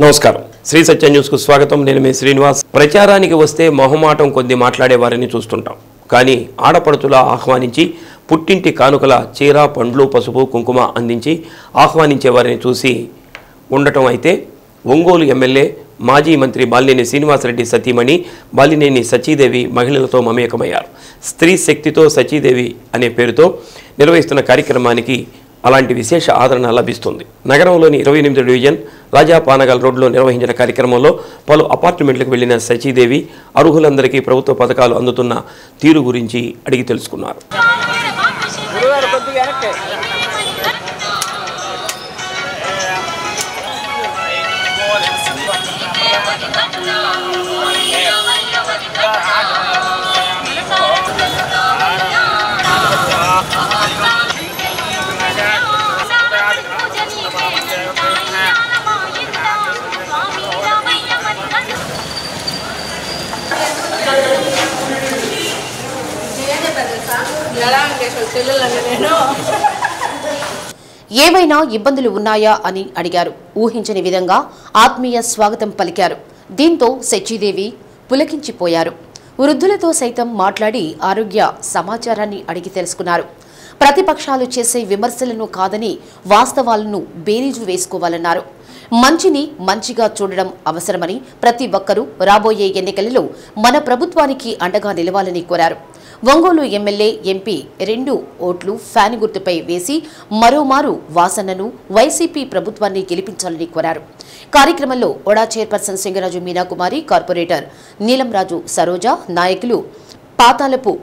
నమస్కారం శ్రీ సత్య న్యూస్ కు స్వాగతం నేను మీ శ్రీనివాస్ ప్రచారానికి వస్తే మొహమాటం కొద్ది మాట్లాడే వారిని చూస్తుంటాం కానీ ఆడపడుచులా ఆహ్వానించి పుట్టింటి కానుకల చీర పండ్లు పసుపు కుంకుమ అందించి ఆహ్వానించే వారిని చూసి ఉండటం అయితే ఒంగోలు ఎమ్మెల్యే మాజీ మంత్రి బాలినేని శ్రీనివాసరెడ్డి సతీమణి బాలినేని సచీదేవి మహిళలతో మమేకమయ్యారు స్త్రీ శక్తితో సచీదేవి అనే పేరుతో నిర్వహిస్తున్న కార్యక్రమానికి అలాంటి విశేష ఆదరణ లభిస్తుంది నగరంలోని 28వ డివిజన్ రాజాపానగల్ రోడ్లో నిర్వహించిన కార్యక్రమంలో పలు అపార్ట్మెంట్లకు వెళ్లిన సచీదేవి అర్హులందరికీ ప్రభుత్వ పథకాలు అందుతున్న తీరు గురించి అడిగి తెలుసుకున్నారు ఏమైనా ఇబ్బందులు ఉన్నాయా అని అడిగారు ఊహించని విధంగా ఆత్మీయ స్వాగతం పలికారు దీంతో సచీదేవి పులకించిపోయారు వృద్ధులతో సైతం మాట్లాడి ఆరోగ్య సమాచారాన్ని అడిగి తెలుసుకున్నారు ప్రతిపక్షాలు చేసే విమర్శలను కాదని వాస్తవాలను బేరీజు వేసుకోవాలన్నారు మంచిని మంచిగా చూడడం అవసరమని ప్రతి ఒక్కరూ రాబోయే ఎన్నికలలో మన ప్రభుత్వానికి అండగా నిలవాలని కోరారు ఒంగోలు ఎమ్మెల్యే ఎంపీ 2 ఓట్లు ఫ్యాన్ గుర్తుపై వేసి మరోమారు వాసన్నను వైసీపీ ప్రభుత్వాన్ని గెలిపించాలని కోరారు కార్యక్రమంలో ఓడా చైర్పర్సన్ సింగరాజు మీనాకుమారి కార్పొరేటర్ నీలంరాజు సరోజ నాయకులు పాతాలపు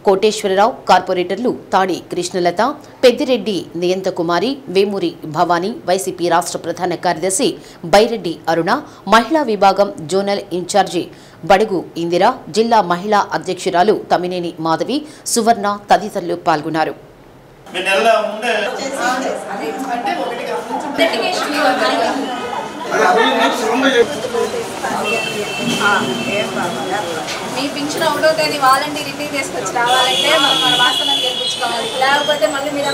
కోటేశ్వరరావు కార్పొరేటర్లు తాడి కృష్ణలత పెద్దిరెడ్డి నియంతకుమారి వేమూరి భవానీ వైసీపీ రాష్ట్ర ప్రధాన కార్యదర్శి బైరెడ్డి అరుణ మహిళా విభాగం జోనల్ ఇన్ఛార్జి బడుగు ఇందిర జిల్లా మహిళా అధ్యక్షురాలు తమినేని మాధవి సువర్ణ తదితరులు పాల్గొన్నారు మీ పింఛన్ 1వ తేదీ వాలంటీర్ ఇంటికి తీసుకొచ్చి రావాలంటే మన వాసన గెలిపించుకోవాలి లేకపోతే మళ్ళీ మీరు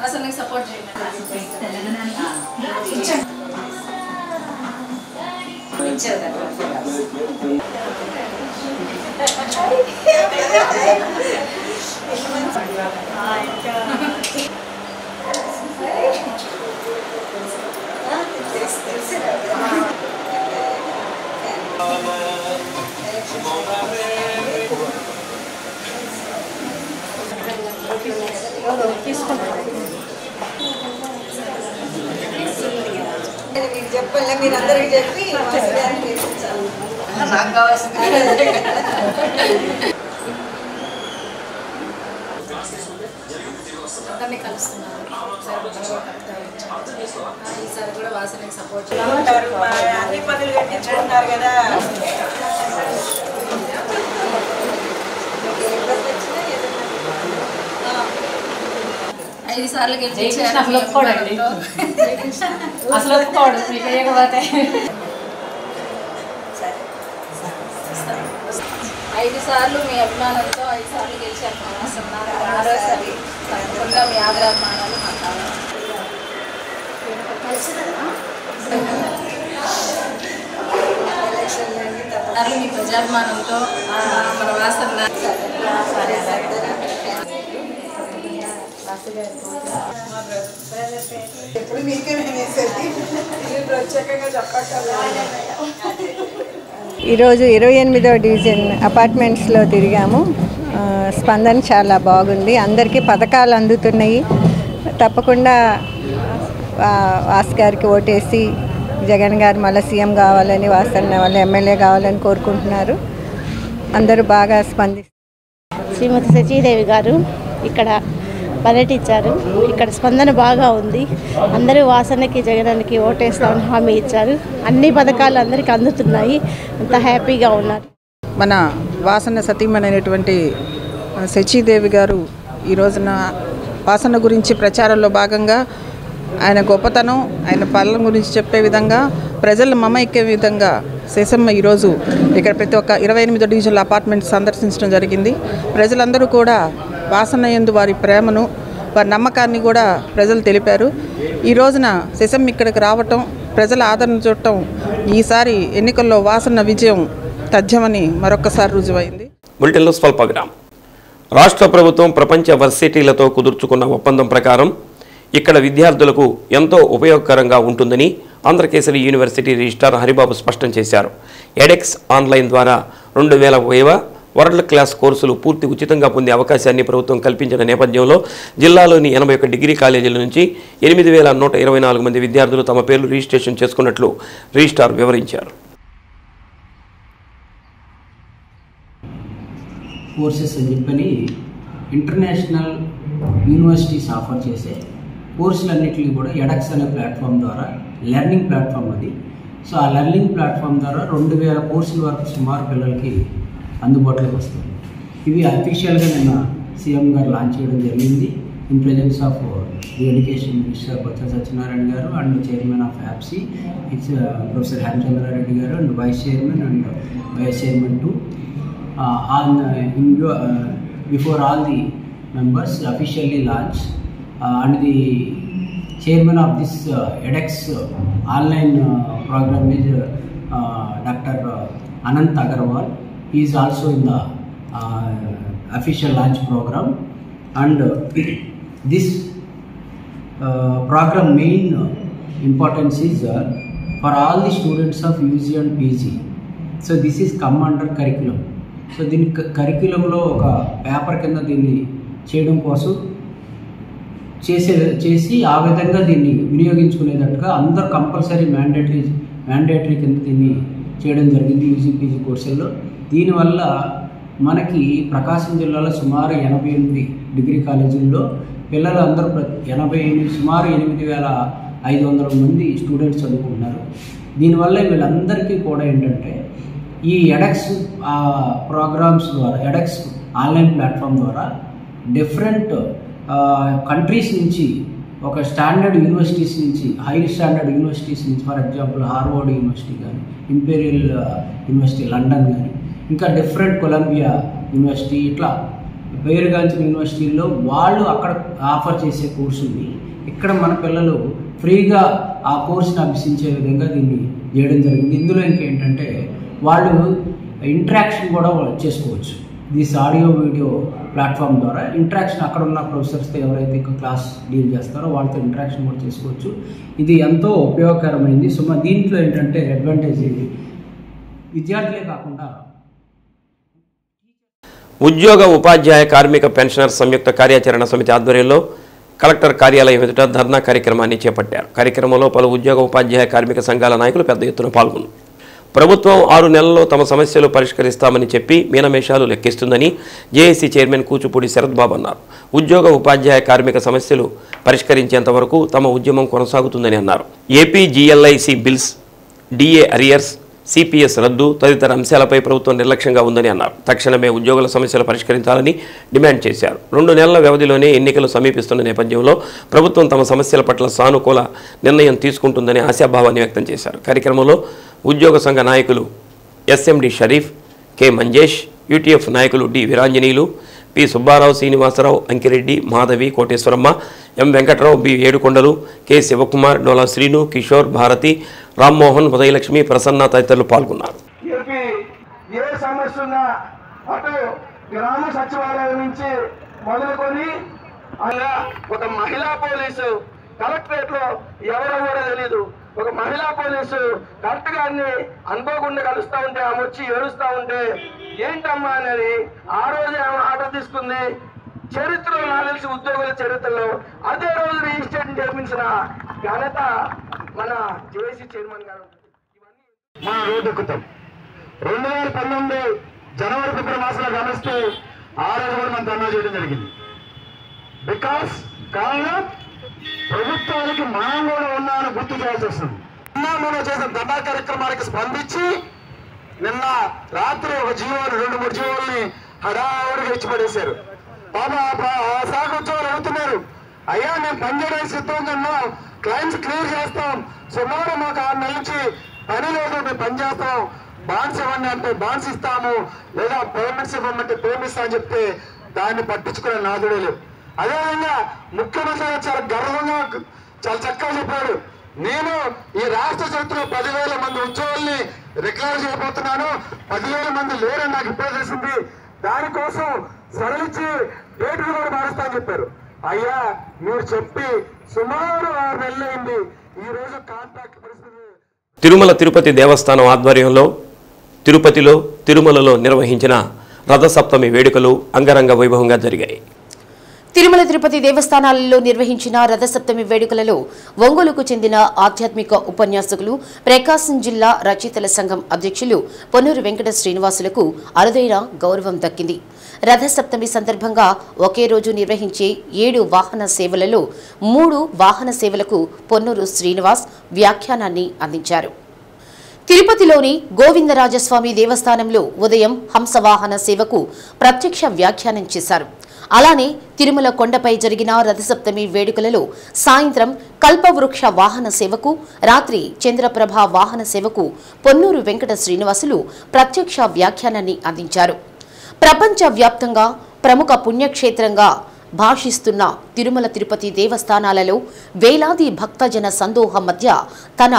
అసలు సపోర్ట్ చెప్పలే మీరు అందరికి చెప్పి నాకు కావాల్సింది అందరినీ కలుస్తున్నారు ఈసారి కూడా వాసనకి సపోర్ట్ అన్ని పనులు కట్టించుకుంటారు కదా 5 సార్లు గెలిచారు అసలు ఒప్పుకోడు మీకు ఏకపోతే 5 సార్లు మీ అభిమానంతో 5 సార్లు గెలిచారు ఆరోసారి తప్పకుండా మీ ఆదరాభిమానాలు మాకు కావాలి మీ ప్రజాభిమానంతో మన వాసన ఎప్పుడు మీకే ప్రత్యేకంగా చెప్పక్కర్లేదు ఈరోజు 28వ డివిజన్ అపార్ట్మెంట్స్లో తిరిగాము. స్పందన చాలా బాగుంది. అందరికీ పథకాలు అందుతున్నాయి. తప్పకుండా వాస్ గారికి ఓటేసి జగన్ గారు మళ్ళీ సీఎం కావాలని, వాసన్న వాళ్ళ ఎమ్మెల్యే కావాలని కోరుకుంటున్నారు. అందరూ బాగా స్పందిస్తారు. శ్రీమతి సచీదేవి గారు ఇక్కడ పర్యటించారు. ఇక్కడ స్పందన బాగా ఉంది. అందరూ వాసనకి జగనానికి ఓటేస్తామని హామీ ఇచ్చారు. అన్ని పథకాలు అందరికీ అందుతున్నాయి. అంత హ్యాపీగా ఉన్నారు. మన వాసన సతీమణైనటువంటి శచీదేవి గారు ఈ రోజున వాసన గురించి ప్రచారంలో భాగంగా ఆయన గొప్పతనం, ఆయన పాలన గురించి చెప్పే విధంగా, ప్రజలు మమైక్య విధంగా శేషమ్మ ఈరోజు ఇక్కడ ప్రతి ఒక్క 28 డివిజన్ల అపార్ట్మెంట్స్ సందర్శించడం జరిగింది. ప్రజలందరూ కూడా వాసన యందు వారి ప్రేమను, వారి నమ్మకాన్ని కూడా ప్రజలు తెలిపారు. ఈ రోజున శేషమ్మ ఇక్కడికి రావటం, ప్రజల ఆదరణ చూడటం ఈసారి ఎన్నికల్లో వాసన విజయం తథ్యమని మరొకసారి రుజువైంది. బులెటిన్లో స్వల్ప విరామం. రాష్ట్ర ప్రభుత్వం ప్రపంచ వర్సిటీలతో కుదుర్చుకున్న ఒప్పందం ప్రకారం ఇక్కడ విద్యార్థులకు ఎంతో ఉపయోగకరంగా ఉంటుందని ఆంధ్రకేసరి యూనివర్సిటీ రిజిస్ట్రార్ హరిబాబు స్పష్టం చేశారు. ఎడెక్స్ ఆన్లైన్ ద్వారా 2000 వరల్డ్ క్లాస్ కోర్సులు పూర్తి ఉచితంగా పొందే అవకాశాన్ని ప్రభుత్వం కల్పించిన నేపథ్యంలో జిల్లాలోని 81 డిగ్రీ కాలేజీల నుంచి 8124 మంది విద్యార్థులు తమ పేర్లు రిజిస్ట్రేషన్ చేసుకున్నట్లు రిజిస్ట్రార్ వివరించారు. కోర్సెస్ అని చెప్పని ఇంటర్నేషనల్ యూనివర్సిటీస్ ఆఫర్ చేసే కోర్సులన్నింటినీ కూడా ఎడెక్స్ అనే ప్లాట్ఫామ్ ద్వారా, లెర్నింగ్ ప్లాట్ఫామ్ అది. సో ఆ లెర్నింగ్ ప్లాట్ఫామ్ ద్వారా 2000 కోర్సుల వరకు సుమారు పిల్లలకి అందుబాటులోకి వస్తుంది. ఇవి అఫీషియల్గా నిన్న సీఎం గారు లాంచ్ చేయడం జరిగింది in presence of the education minister Botsa Satyanarayana garu and chairman of APSCHE it's professor Hemachandra Reddy garu and vice chairman to before all the members officially launched and the chairman of this edX online program is Dr. Anant Agarwal. He is also in the official launch program and this program main importance is for all the students of UG and PG. So this is come under curriculum. So దీని కరిక్యులంలో ఒక paper కింద దీన్ని చేయడం కోసం చేసి ఆ విధంగా దీన్ని వినియోగించుకునేటట్టుగా అందరూ కంపల్సరీ మ్యాండేటరీ కింద దీన్ని చేయడం జరిగింది యూజీపీజీ కోర్సుల్లో. దీనివల్ల మనకి ప్రకాశం జిల్లాలో సుమారు 88 డిగ్రీ కాలేజీల్లో పిల్లలు అందరూ సుమారు 8500 మంది స్టూడెంట్స్ చదువుకుంటున్నారు. దీనివల్ల వీళ్ళందరికీ కూడా ఏంటంటే ఈ ఎడెక్స్ ప్రోగ్రామ్స్ ద్వారా, ఎడెక్స్ ఆన్లైన్ ప్లాట్ఫామ్ ద్వారా డిఫరెంట్ కంట్రీస్ నుంచి, ఒక స్టాండర్డ్ యూనివర్సిటీస్ నుంచి, హై స్టాండర్డ్ యూనివర్సిటీస్ నుంచి, ఫర్ ఎగ్జాంపుల్ హార్వర్డ్ యూనివర్సిటీ కానీ, ఇంపీరియల్ యూనివర్సిటీ లండన్ కానీ, ఇంకా డిఫరెంట్ కొలంబియా యూనివర్సిటీ, ఇట్లా పేరుగాంచిన యూనివర్సిటీల్లో వాళ్ళు అక్కడ ఆఫర్ చేసే కోర్సుని ఇక్కడ మన పిల్లలు ఫ్రీగా ఆ కోర్సుని అభ్యసించే విధంగా దీన్ని చేయడం జరిగింది. ఇందులో ఇంకేంటంటే వాళ్ళు ఇంటరాక్షన్ కూడా చేసుకోవచ్చు. దిస్ ఆడియో వీడియో ప్లాట్ఫామ్ ద్వారా ఇంటరాక్షన్ అక్కడ ఉన్న ప్రొఫెసర్స్తో ఎవరైతే క్లాస్ డీల్ చేస్తారో వాళ్ళతో ఇంటరాక్షన్ కూడా చేసుకోవచ్చు. ఇది ఎంతో ఉపయోగకరమైంది. సో మన దీంట్లో ఏంటంటే అడ్వాంటేజ్ విద్యార్థులే కాకుండా ఉద్యోగ ఉపాధ్యాయ కార్మిక పెన్షనర్ సంయుక్త కార్యాచరణ సమితి ఆధ్వర్యంలో కలెక్టర్ కార్యాలయం ఎదుట ధర్నా కార్యక్రమాన్ని చేపట్టారు. కార్యక్రమంలో పలు ఉద్యోగ ఉపాధ్యాయ కార్మిక సంఘాల నాయకులు పెద్ద ఎత్తున పాల్గొన్నారు. ప్రభుత్వం 6 నెలల్లో తమ సమస్యలు పరిష్కరిస్తామని చెప్పి మీనమేషాలు లెక్కిస్తుందని జేఏసీ చైర్మన్ కూచుపూడి శరత్ బాబు అన్నారు. ఉద్యోగ ఉపాధ్యాయ కార్మిక సమస్యలు పరిష్కరించేంత వరకు తమ ఉద్యమం కొనసాగుతుందని అన్నారు. AP GLIC bills, DA arrears, CPS రద్దు తదితర అంశాలపై ప్రభుత్వం నిర్లక్ష్యంగా ఉందని అన్నారు. తక్షణమే ఉద్యోగుల సమస్యలు పరిష్కరించాలని డిమాండ్ చేశారు. 2 నెలల వ్యవధిలోనే ఎన్నికలు సమీపిస్తున్న నేపథ్యంలో ప్రభుత్వం తమ సమస్యల పట్ల సానుకూల నిర్ణయం తీసుకుంటుందని ఆశాభావాన్ని వ్యక్తం చేశారు. కార్యక్రమంలో ఉద్యోగ సంఘ నాయకులు SMD Sharif, K Manjesh, UTF నాయకులు డి వీరాంజనీయులు, పి సుబ్బారావు, శ్రీనివాసరావు, అంకిరెడ్డి, మాధవి, కోటేశ్వరమ్మ, ఎం వెంకట్రావు, బి ఏడుకొండలు, కె శివకుమార్, డోలా శ్రీను, కిషోర్, భారతి, రామ్మోహన్, ఉదయలక్ష్మి, ప్రసన్న తదితరులు పాల్గొన్నారు. ఏ సమస్య ఉన్నా అటు గ్రామ సచివాలయం నుంచి మొదలుకొని అలా ఒక మహిళా పోలీసు కలెక్టరేట్ లో ఎవరో కూడా తెలీదు, ఒక మహిళా పోలీసు కరెక్ట్ గారిని అనుకోకుండా కలుస్తూ ఉంటే ఆమె వచ్చి ఏడుస్తూ ఉంటే ఏంటమ్మా అనేది ఆ రోజు ఆమె ఆర్డర్ తీసుకుంది. చరిత్రలో నాకు తెలిసి ఉద్యోగుల చరిత్రలో అదే రోజు రిజిస్ట్రేషన్ చేయించిన ఘనత మన జేఏసీ చైర్మన్ గారు. మన రోడ్డు ఎక్కుతాం 2019 జనవరి ఫిబ్రవరి మాసంలో గమనిస్తే ఆ రోజు కూడా మనం ధర్నా చేయడం జరిగింది. బికాస్ కారణం ప్రభుత్వానికి మనం కూడా ఉన్నామని గుర్తు చేయాల్సి వస్తుంది. మనం చేసిన ధర్నా కార్యక్రమానికి స్పందించి నిన్న రాత్రి ఒక జీవోలు 2-3 జీవోల్ని హడావుడిగా ఇచ్చి పడేశారు. పాప ఆ శాఖ ఉద్యోగులు అడుగుతున్నారు, అయ్యా మేము పనిచేయడానికి సిద్ధంగా ఉన్నాం, క్లైమ్స్ క్లియర్ చేస్తాం, సుమారు మాకు 6 నెలల నుంచి పని లేదు, మేము పని చేస్తాం, బాండ్స్ ఇవ్వండి అంటే బాండ్స్ ఇస్తాము, లేదా పేమెంట్స్ ఇవ్వమంటే పేమెంట్ ఇస్తామని చెప్తే దాన్ని పట్టించుకునే నాదుడే లేదు. అదేవిధంగా ముఖ్యమంత్రి చాలా గర్వంగా చాలా చక్కగా చెప్పాడు, నేను ఈ రాష్ట్ర చరిత్రలో 10,000 మంది ఉద్యోగుల్ని రిక్లైర్ చేయబోతున్నాను, 10,000 మంది లేరని నాకు ఇప్పుడే తెలిసింది, దానికోసం సడలించి డేట్లు కూడా మారుస్తా అని చెప్పారు. అయ్యా మీరు చెప్పి సుమారు 6 నెలలు అయింది, ఈ రోజు కాంట్రాక్ట్ పరిస్థితి. తిరుమల తిరుపతి దేవస్థానం ఆధ్వర్యంలో తిరుపతిలో తిరుమలలో నిర్వహించిన రథసప్తమి వేడుకలు అంగరంగ వైభవంగా జరిగాయి. తిరుమల తిరుపతి దేవస్థానాలలో నిర్వహించిన రథసప్తమి వేడుకలలో ఒంగోలుకు చెందిన ఆధ్యాత్మిక ఉపన్యాసకులు ప్రకాశం జిల్లా రచయితల సంఘం అధ్యక్షులు పొన్నూరు వెంకట శ్రీనివాసులకు అరుదైన గౌరవం దక్కింది. రథసప్తమి సందర్భంగా ఒకే రోజు నిర్వహించే 7 వాహన సేవలలో 3 వాహన సేవలకు పొన్నూరు శ్రీనివాస్ వ్యాఖ్యానాన్ని అందించారు. తిరుపతిలోని గోవిందరాజస్వామి దేవస్థానంలో ఉదయం హంసవాహన సేవకు ప్రత్యక్ష వ్యాఖ్యానం చేశారు. అలానే తిరుమల కొండపై జరిగిన రథసప్తమి వేడుకలలో సాయంత్రం కల్పవృక్ష వాహన సేవకు, రాత్రి చంద్రప్రభ వాహన సేవకు పొన్నూరు వెంకట శ్రీనివాసులు ప్రత్యక్ష వ్యాఖ్యానాన్ని అందించారు. ప్రపంచ వ్యాప్తంగా ప్రముఖ పుణ్యక్షేత్రంగా భాషిస్తున్న తిరుమల తిరుపతి దేవస్థానాలలో వేలాది భక్తజన సందోహం మధ్య తన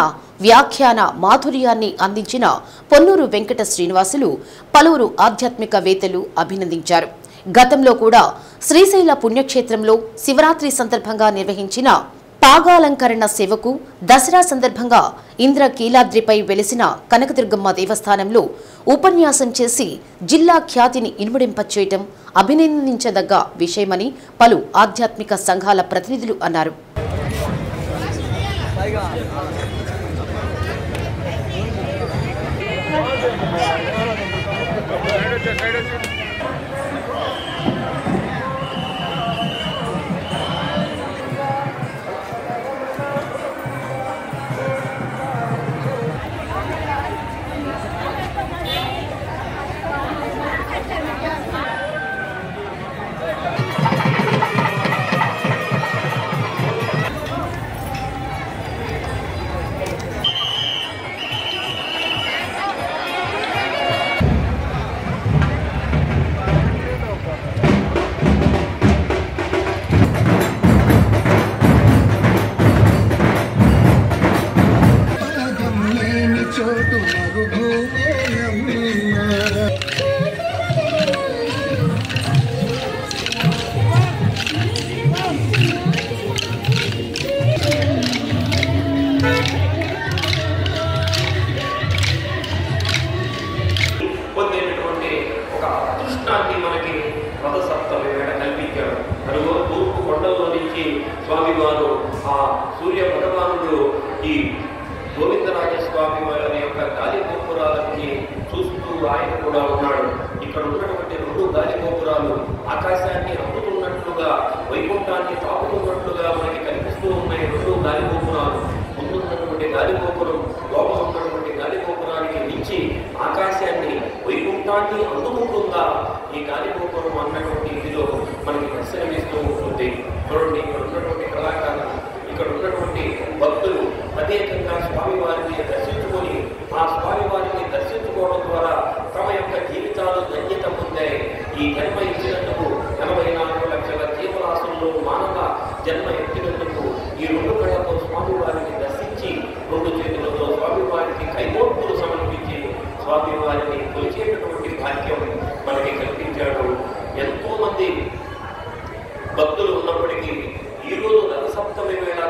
వ్యాఖ్యాన మాధుర్యాన్ని అందించిన పొన్నూరు వెంకట శ్రీనివాసులు పలువురు ఆధ్యాత్మికవేత్తలు అభినందించారు. గతంలో కూడా శ్రీశైల పుణ్యక్షేత్రంలో శివరాత్రి సందర్భంగా నిర్వహించిన పాగాలంకరణ సేవకు, దసరా సందర్భంగా ఇంద్రకీలాద్రిపై వెలిసిన కనకదుర్గమ్మ దేవస్థానంలో ఉపన్యాసం చేసి జిల్లా ఖ్యాతిని ఇనుమడింపచేయటం అభినందించదగ్గ విషయమని పలు ఆధ్యాత్మిక సంఘాల ప్రతినిధులు అన్నారు. స్వామివారు ఆ సూర్య భగవానుడు ఈ గోవిందరాజస్వామి వారి యొక్క గాలి గోపురాలని చూస్తూ ఆయన కూడా ఉన్నాడు. ఇక్కడ ఉన్నటువంటి 2 గాలి గోపురాలు ఆకాశాన్ని అందుతున్నట్లుగా, వైకుంఠాన్ని తాకుతున్నట్లుగా మనకి కనిపిస్తూ ఉన్నాయి. 2 గాలి గోపురాలు, ముందున్నటువంటి గాలి గోపురం లోపల ఉన్నటువంటి గాలి గోపురానికి మించి ఆకాశాన్ని, వైకుంఠాన్ని అందుకుంటుందా ఈ గాలి గోపురం అన్నటువంటి ఇదిలో మనకి దర్శనమిస్తూ ఉంటుంది. చూడండి, ఇక్కడ ఉన్నటువంటి కళాకారులు, ఇక్కడ ఉన్నటువంటి భక్తులు ప్రత్యేకంగా స్వామివారిని దర్శించుకొని ఆ స్వామివారిని దర్శించుకోవడం ద్వారా తమ యొక్క జీవితాలు ధన్యత పొందాయి. ఈ జన్మ ఇచ్చినందుకు 84 లక్షల జీవరాశుల్లో మానవ జన్మ ఎత్తినందుకు ఈ 2 కళ్ళతో స్వామివారిని దర్శించి 2 చేతులతో స్వామివారికి కైమోర్పులు సమర్పించి స్వామివారిని కొలిచేటటువంటి భాగ్యం మనకి కల్పించాడు. ఎంతో మంది భక్తులు ఉన్నప్పటికీ ఈరోజు రథసప్తమి వేళ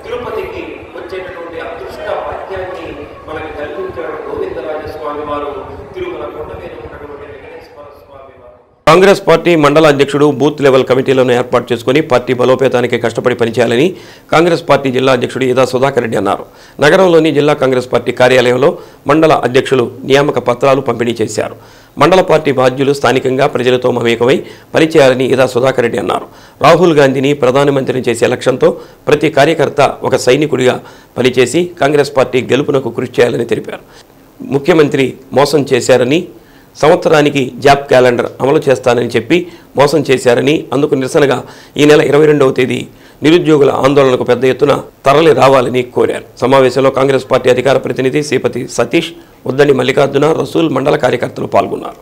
తిరుపతికి వచ్చేటటువంటి అదృష్ట భాగ్యాన్ని మనకి కల్పించాడు గోవిందరాజస్వామి వారు. తిరుమల కొండ మీద ఉన్నటువంటి వెంకటేశ్వర స్వామి వారు. కాంగ్రెస్ పార్టీ మండల అధ్యక్షుడు బూత్ లెవెల్ కమిటీలను ఏర్పాటు చేసుకుని పార్టీ బలోపేతానికి కష్టపడి పనిచేయాలని కాంగ్రెస్ పార్టీ జిల్లా అధ్యక్షుడు ఈదా సుధాకర్ రెడ్డి అన్నారు. నగరంలోని జిల్లా కాంగ్రెస్ పార్టీ కార్యాలయంలో మండల అధ్యక్షులు నియామక పత్రాలు పంపిణీ చేశారు. మండల పార్టీ బాధ్యులు స్థానికంగా ప్రజలతో మమేకమై పనిచేయాలని ఇదా సుధాకర్ రెడ్డి అన్నారు. రాహుల్ గాంధీని ప్రధానమంత్రిని చేసే లక్ష్యంతో ప్రతి కార్యకర్త ఒక సైనికుడిగా పనిచేసి కాంగ్రెస్ పార్టీ గెలుపునకు కృషి చేయాలని తెలిపారు. ముఖ్యమంత్రి మోసం చేశారని, సంవత్సరానికి జాబ్ క్యాలెండర్ అమలు చేస్తానని చెప్పి మోసం చేశారని, అందుకు నిరసనగా ఈ నెల 22వ తేదీ నిరుద్యోగుల ఆందోళనకు పెద్ద ఎత్తున తరలి రావాలని కోరారు. సమావేశంలో కాంగ్రెస్ పార్టీ అధికార ప్రతినిధి శ్రీపతి సతీష్, ఉద్దండి మల్లికార్జున, రసూల్ మండల కార్యకర్తలు పాల్గొన్నారు.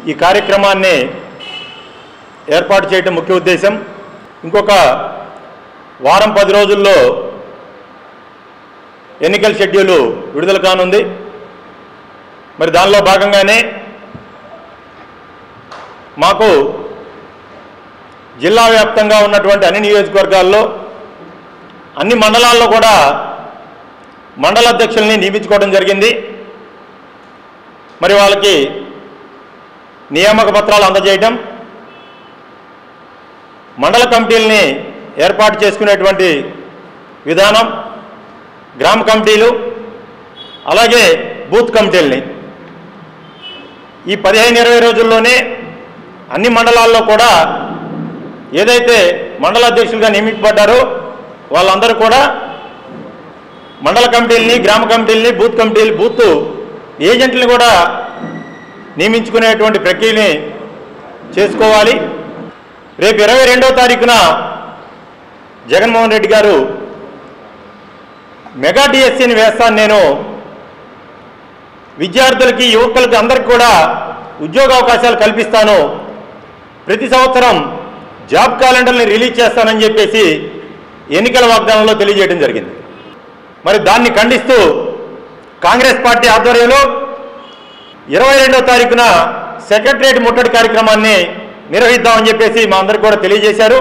ఈ కార్యక్రమాన్ని ఏర్పాటు చేయడం ముఖ్య ఉద్దేశం. ఇంకొక వారం 10 రోజుల్లో ఎన్నికల షెడ్యూలు విడుదల కానుంది. మరి దానిలో భాగంగానే మాకు జిల్లా వ్యాప్తంగా ఉన్నటువంటి అన్ని నియోజకవర్గాల్లో అన్ని మండలాల్లో కూడా మండల అధ్యక్షుల్ని నియమించుకోవడం జరిగింది. మరి వాళ్ళకి నియామక పత్రాలు అందజేయడం, మండల కమిటీలని ఏర్పాటు చేసుకునేటువంటి విధానం, గ్రామ కమిటీలు, అలాగే బూత్ కమిటీలని ఈ 15-20 రోజుల్లోనే అన్ని మండలాల్లో కూడా ఏదైతే మండల అధ్యక్షులుగా నియమించబడ్డారో వాళ్ళందరూ కూడా మండల కమిటీలని, గ్రామ కమిటీలని, బూత్ కమిటీలు, బూత్ ఏజెంట్లను కూడా నియమించుకునేటువంటి ప్రక్రియని చేసుకోవాలి. రేపు 22వ తారీఖున జగన్మోహన్ రెడ్డి గారు మెగా డిఎస్సీని వేస్తాను, నేను విద్యార్థులకి, యువకులకి అందరికీ కూడా ఉద్యోగ అవకాశాలు కల్పిస్తాను, ప్రతి సంవత్సరం జాబ్ క్యాలెండర్ని రిలీజ్ చేస్తానని చెప్పేసి ఎన్నికల వాగ్దానంలో తెలియజేయడం జరిగింది. మరి దాన్ని ఖండిస్తూ కాంగ్రెస్ పార్టీ ఆధ్వర్యంలో 22వ తారీఖున సెక్రటరియట్ ముట్టడి కార్యక్రమాన్ని నిర్వహిద్దామని చెప్పేసి మా అందరికీ కూడా తెలియజేశారు.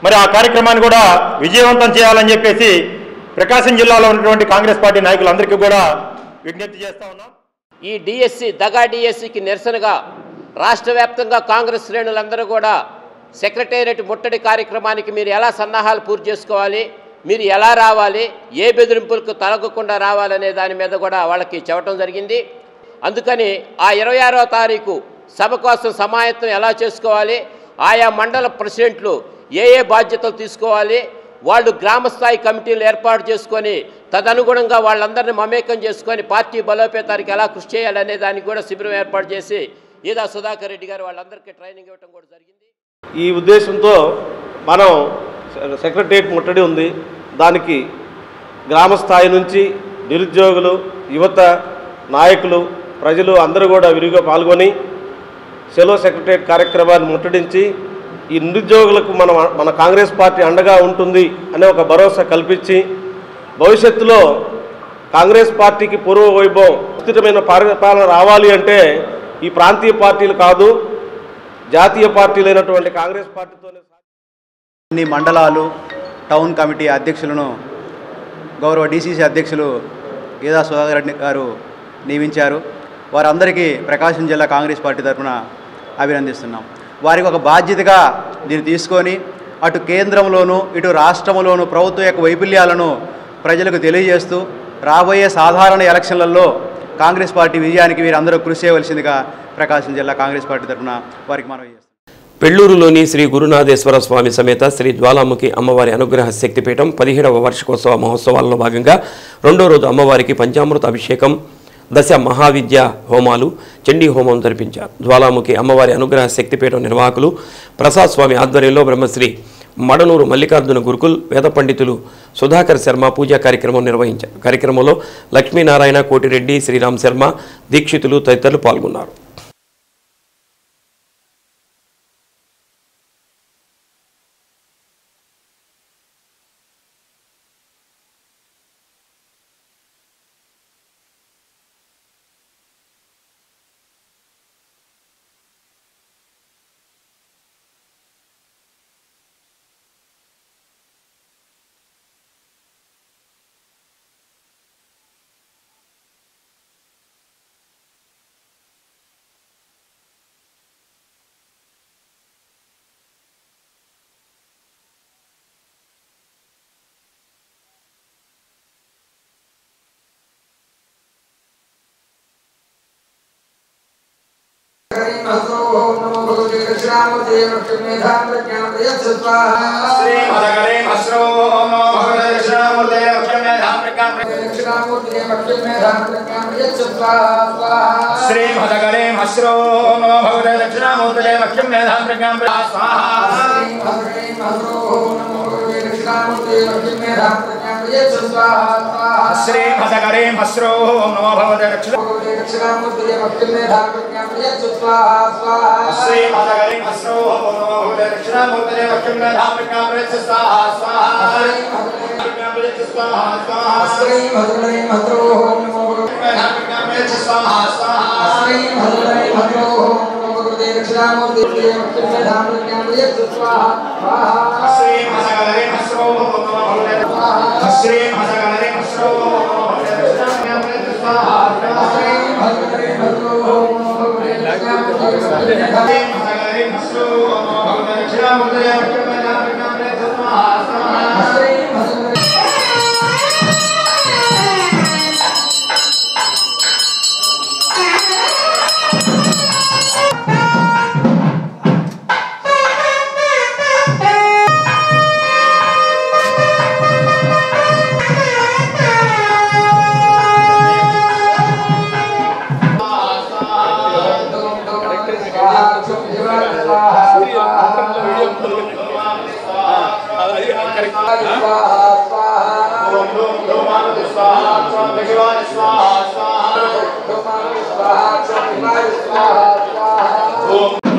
మరి ఆ కార్యక్రమాన్ని కూడా విజయవంతం చేయాలని చెప్పేసి ప్రకాశం జిల్లాలో ఉన్నటువంటి కాంగ్రెస్ పార్టీ నాయకులందరికీ కూడా విజ్ఞప్తి చేస్తా ఉన్నాం. ఈ డిఎస్సి దగా డిఎస్సికి నిరసనగా రాష్ట్ర వ్యాప్తంగా కాంగ్రెస్ శ్రేణులందరూ కూడా సెక్రటేరియట్ ముట్టడి కార్యక్రమానికి మీరు ఎలా సన్నాహాలు పూర్తి చేసుకోవాలి, మీరు ఎలా రావాలి, ఏ బెదిరింపులకు తలగకుండా రావాలనే దాని మీద కూడా వాళ్ళకి చెప్పడం జరిగింది. అందుకని ఆ 26వ తారీఖు సభ కోసం సమాయత్తం ఎలా చేసుకోవాలి, ఆయా మండల ప్రెసిడెంట్లు ఏ బాధ్యతలు తీసుకోవాలి, వాళ్ళు గ్రామస్థాయి కమిటీలు ఏర్పాటు చేసుకొని తదనుగుణంగా వాళ్ళందరినీ మమేకం చేసుకొని పార్టీ బలోపేతానికి ఎలా కృషి చేయాలనే దానికి కూడా శిబిరం ఏర్పాటు చేసి ఈదా సుధాకర్ రెడ్డి గారు వాళ్ళందరికీ ట్రైనింగ్ ఇవ్వడం కూడా జరిగింది. ఈ ఉద్దేశంతో మనం సెక్రటరియట్ ముట్టడి ఉంది. దానికి గ్రామ స్థాయి నుంచి నిరుద్యోగులు, యువత, నాయకులు, ప్రజలు అందరూ కూడా విరివిగా పాల్గొని సెలో సెక్రటరియట్ కార్యక్రమాన్ని ముట్టడించి ఈ నిరుద్యోగులకు మన కాంగ్రెస్ పార్టీ అండగా ఉంటుంది అనే ఒక భరోసా కల్పించి భవిష్యత్తులో కాంగ్రెస్ పార్టీకి పూర్వ వైభవం, విస్తృతమైన పరిపాలన రావాలి అంటే ఈ ప్రాంతీయ పార్టీలు కాదు, జాతీయ పార్టీలైనటువంటి కాంగ్రెస్ పార్టీతోనే. అన్ని మండలాలు, టౌన్ కమిటీ అధ్యక్షులను గౌరవ డీసీసీ అధ్యక్షులు ఈదా సుధాకర్ రెడ్డి గారు నియమించారు. వారందరికీ ప్రకాశం జిల్లా కాంగ్రెస్ పార్టీ తరఫున అభినందిస్తున్నాం. వారికి ఒక బాధ్యతగా దీన్ని తీసుకొని అటు కేంద్రంలోనూ ఇటు రాష్ట్రంలోనూ ప్రభుత్వం యొక్క వైఫల్యాలను ప్రజలకు తెలియజేస్తూ రాబోయే సాధారణ ఎలక్షన్లలో కాంగ్రెస్ పార్టీ విజయానికి వీరందరూ కృషి చేయవలసిందిగా ప్రకాశం జిల్లా కాంగ్రెస్ పార్టీ తరఫున వారికి మనవి చేస్తాం. పెళ్లూరులోని శ్రీ గురునాథేశ్వర స్వామి సమేత శ్రీ జ్వాలాముఖి అమ్మవారి అనుగ్రహ శక్తిపీఠం 17వ వార్షికోత్సవ మహోత్సవాల్లో భాగంగా రెండో రోజు అమ్మవారికి పంచామృత అభిషేకం, దశ మహావిద్య హోమాలు, చండీ హోమం జరిపించారు. జ్వాలాముఖి అమ్మవారి అనుగ్రహ శక్తిపీఠం నిర్వాహకులు ప్రసాద్ స్వామి ఆధ్వర్యంలో బ్రహ్మశ్రీ మడనూరు మల్లికార్జున గురుకుల్ వేద పండితులు సుధాకర్ శర్మ పూజా కార్యక్రమం నిర్వహించారు. కార్యక్రమంలో లక్ష్మీనారాయణ, కోటిరెడ్డి, శ్రీరామ్ శర్మ, దీక్షితులు తదితరులు పాల్గొన్నారు.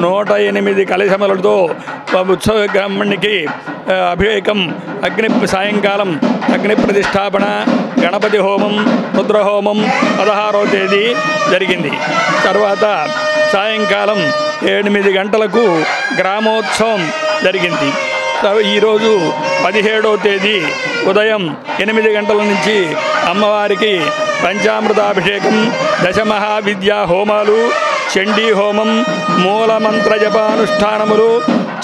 నూట 8 కలశములతో ఉత్సవ బ్రాహ్మణునికి అభిషేకం, సాయంకాలం అగ్ని ప్రతిష్టాపన, గణపతి హోమం, రుద్రహోమం 16వ తేదీ జరిగింది. తర్వాత సాయంకాలం 8 గంటలకు గ్రామోత్సవం జరిగింది. ఈరోజు 17వ తేదీ ఉదయం 8 గంటల నుంచి అమ్మవారికి పంచామృతాభిషేకం, దశమహావిద్యా హోమాలు, చండీ హోమం, మూలమంత్ర జపానుష్ఠానములు,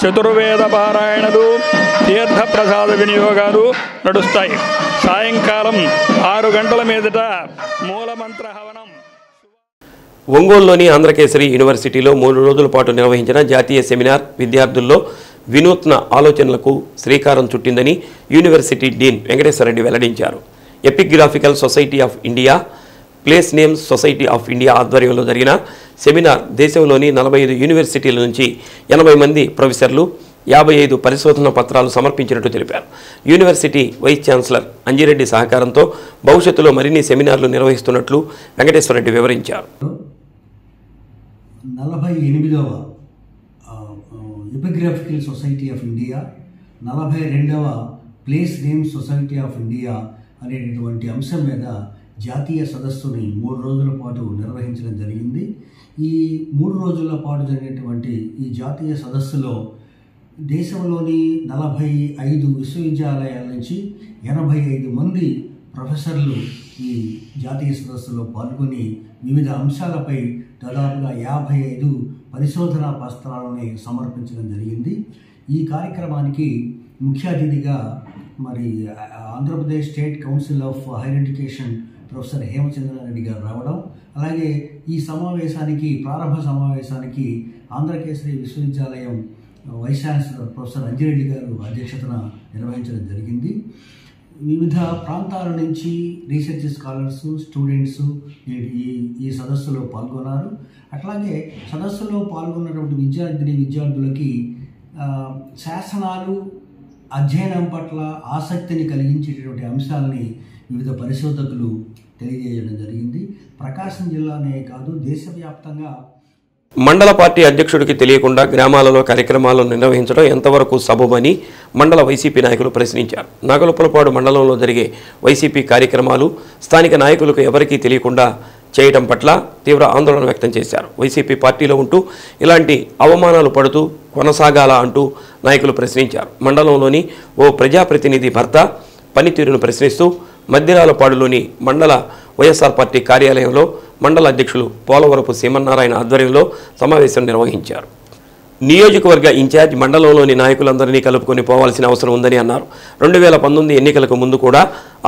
చతుర్వేద పారాయణలు, తీర్థప్రసాద వినియోగాలు నడుస్తాయి. సాయంకాలం 6 గంటల మీదట మూలమంత్ర హవనం. ఒంగోలులోని ఆంధ్రకేసరి యూనివర్సిటీలో 3 రోజుల పాటు నిర్వహించిన జాతీయ సెమినార్ విద్యార్థుల్లో వినూత్న ఆలోచనలకు శ్రీకారం చుట్టిందని యూనివర్సిటీ డీన్ వెంకటేశ్వరరెడ్డి వెల్లడించారు. Epigraphical society of India, place names society of India ఆధ్వర్యంలో జరిగిన సెమినార్ దేశంలోని 45 యూనివర్సిటీల నుంచి 80 మంది ప్రొఫెసర్లు 55 పరిశోధన పత్రాలు సమర్పించినట్టు తెలిపారు. యూనివర్సిటీ వైస్ ఛాన్సలర్ అంజిరెడ్డి సహకారంతో భవిష్యత్తులో మరిన్ని సెమినార్లు నిర్వహిస్తున్నట్లు వెంకటేశ్వరరెడ్డి వివరించారు. 48వ ఎపిగ్రాఫికల్ సొసైటీ ఆఫ్ ఇండియా, 42వ place names society of India అనేటటువంటి అంశం మీద జాతీయ సదస్సుని 3 రోజుల పాటు నిర్వహించడం జరిగింది. ఈ 3 రోజుల పాటు జరిగినటువంటి ఈ జాతీయ సదస్సులో దేశంలోని 45 విశ్వవిద్యాలయాల నుంచి 85 మంది ప్రొఫెసర్లు ఈ జాతీయ సదస్సులో పాల్గొని వివిధ అంశాలపై దాదాపుగా 55 పరిశోధనా పత్రాలని సమర్పించడం జరిగింది. ఈ కార్యక్రమానికి ముఖ్య అతిథిగా మరి Andhra Pradesh state council of higher education professor Hemachandra Reddy గారు రావడం, అలాగే ఈ సమావేశానికి ప్రారంభ సమావేశానికి ఆంధ్రకేసరి విశ్వవిద్యాలయం వైస్ ఛాన్సలర్ ప్రొఫెసర్ అంజిరెడ్డి గారు అధ్యక్షతన నిర్వహించడం జరిగింది. వివిధ ప్రాంతాల నుంచి రీసెర్చ్ స్కాలర్స్, స్టూడెంట్స్ ఈ సదస్సులో పాల్గొన్నారు. అట్లాగే సదస్సులో పాల్గొన్నటువంటి విద్యార్థులకి శాసనాలు అధ్యయనం పట్ల ఆసక్తిని కలిగించేటటువంటి అంశాలని వివిధ పరిశోధకులు తెలియజేయడం జరిగింది. ప్రకాశం జిల్లానే కాదు, దేశవ్యాప్తంగా మండల పార్టీ అధ్యక్షుడికి తెలియకుండా గ్రామాలలో కార్యక్రమాలను నిర్వహించడం ఎంతవరకు సబబని మండల వైసీపీ నాయకులు ప్రశ్నించారు. నాగలపులపాడు మండలంలో జరిగే వైసీపీ కార్యక్రమాలు స్థానిక నాయకులకు ఎవరికీ తెలియకుండా చేయడం పట్ల తీవ్ర ఆందోళన వ్యక్తం చేశారు. వైసీపీ పార్టీలో ఉంటూ ఇలాంటి అవమానాలు పడుతూ కొనసాగాల అంటూ నాయకులు ప్రశ్నించారు. మండలంలోని ఓ ప్రజాప్రతినిధి భర్త పనితీరును ప్రశ్నిస్తూ మద్దిరాలపాడులోని మండల వైఎస్ఆర్ పార్టీ కార్యాలయంలో మండల అధ్యక్షులు పోలవరపు సీమన్నారాయణ ఆధ్వర్యంలో సమావేశం నిర్వహించారు. నియోజకవర్గ ఇన్ఛార్జ్ మండలంలోని నాయకులందరినీ కలుపుకొని పోవాల్సిన అవసరం ఉందని అన్నారు. 2019 ఎన్నికలకు ముందు కూడా